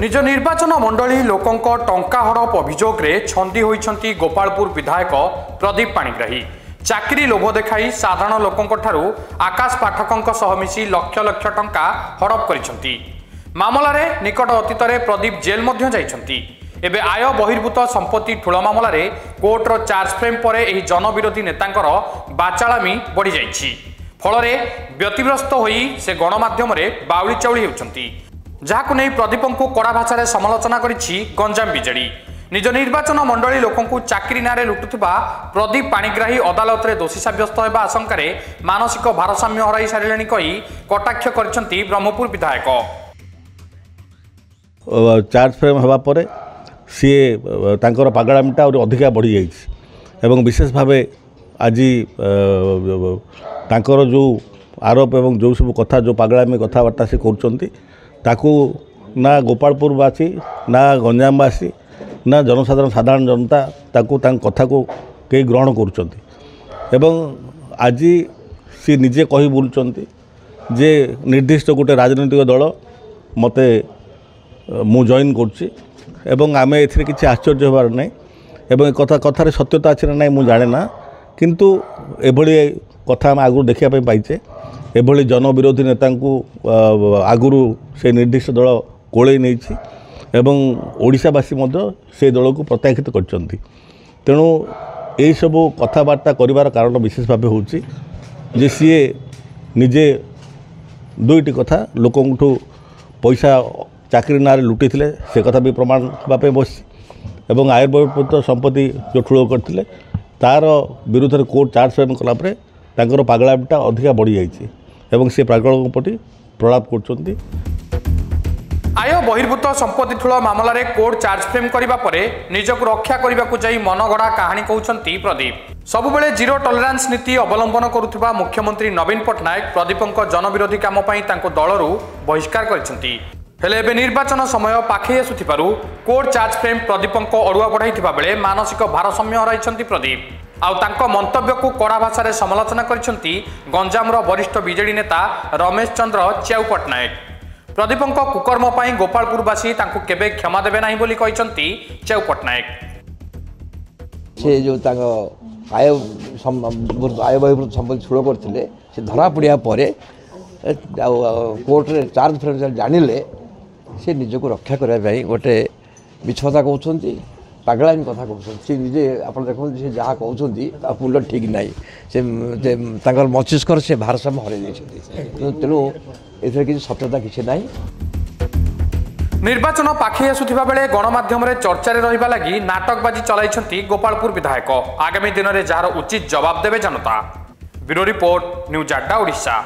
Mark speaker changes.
Speaker 1: निज निर्वाचन मंडली लोकंक टंका हड़प अभियोग रे छंदी होइछंती गोपालपुर विधायक प्रदीप पाणिग्राही। चाकरी लोभ देखाई साधारण लोकंक ठारू आकाश पाठकंक सह मिसी लक्ष लक्ष टंका हड़प करिछंती। मामला रे निकट अतीत रे प्रदीप जेल मध्य जाइछंती। एबे आय बहिर्भूत संपत्ति ठुल मामला रे कोर्ट रो चार्ज फ्रेम परे एही जनविरोधी नेतांकर बाचालामी बढ़ी जाइछि। फल रे व्यतिग्रस्त होई से गणमाध्यम रे बाउली चाउली हेउछंती, जहाकु नै प्रदीप को कड़ा भाषा रे समालोचना करिछि गंजाम बीजेडी। निज निर्वाचन मंडली लोकंकु चाकरी नारे लुटुथबा प्रदीप पाणिग्राही अदालत रे दोषी साब्यस्त होबा आशंका रे मानसिक भारसाम्य हराई सारिलेनी कहि कटाक्ष करिसंती ब्रह्मपुर विधायक।
Speaker 2: चार्ज फ्रेम होबा परे सी तांकर पागड़ामीटा और अधिका बढ़ी जाइछि एवं विशेष भावे आज तांकर जो आरोप एवं जो सब कथा जो पागड़ामी कथबार्ता से करुँच ताकू ना गोपालपुरवासी ना गंजामवासी ना साधारण जनता ताकू कथा को कई ग्रहण करुँच। आज सी निजे कही बुलुचंती जे निर्दिष्ट गोटे राजनैतिक दल मते मु जॉइन करुच्ची एवं आम ए किसी आश्चर्य होबार ना एवं कथार सत्यता अच्छे ना मु जाने ना, किंतु एभली कथा आम आगु देखा पाइचे। एभली जनविरोधी नेता आगुरी से निर्दिष्ट दल कोले नहीं एवं ओडिशावासी से दल को प्रत्याख्यित करछंती। तेणु यही सब कथबार्ता करिवार कारण विशेष भाव होची जे सी निजे दुईटी कथा लोकठू पैसा चाकरी नारे लुटी से कथा भी प्रमाण होगापे बसी एवं आय बहिर्भूत संपत्ति जो ठुल करते तार विरुद्ध में कोर्ट चार्ज फ्रेम कलापर तांकर पागड़ामीटा अधिका बढ़ी जाइए एवं से पागल प्रति प्रलाप कर।
Speaker 1: आय बहिर्भूत संपत्ति ठुल मामला रे कोर्ट चार्ज फ्रेम करिबा परे निजक रक्षा करिबा को जाई मनगढ़ा कहानी कहउछंती प्रदीप। सबुबेले जीरो टॉलरेंस नीति अवलंबन करुथिबा मुख्यमंत्री नवीन पटनायक प्रदीपक जनविरोधी काम पई तांको दलरू बहिष्कार करिसंती। हेले एबे निर्वाचन समय पाखे आसुथिबारु कोर्ट चार्ज फ्रेम प्रदीपक अड़ुआ बढ़ाइथिबा बेले मानसिक भारसाम्य हराइछंती प्रदीप। आउ तांको मंतव्य को कड़ा भाषा रे समालोचना करिसंती गंजामर वरिष्ठ बीजेडी नेता रमेश चंद्र च्याउ पटनायक। प्रदीपक कुकर्म पई गोपालपुरवासी तांको केबे क्षमा देबे नाही बोली कहिसंती च्याउ पटनायक।
Speaker 3: से जो तांको आय बहिर्भूत संपत्ति छुड़ करथिले से धरा पड़िया परे कोर्ट रे चार्ज फ्रेम जानिले से निजको रक्षा करने गोटे मिछता कहते पागलामी कथा कहते निजे आप देखते से जहाँ कहते पूर्ण ठीक ना से मस्तिष्क से भारसाम्य हर तेणु ए किसी सत्यता किसी ना।
Speaker 1: निर्वाचन पाखे आसुथिबा बेले गणमाध्यम रे चर्चा रे रहिबा लागि नाटकबाजी चलाइछंती गोपालपुर विधायक। आगामी दिन में जार उचित जवाब देवे जनता। ब्यूरो रिपोर्ट न्यूज अड्डा ओडिशा।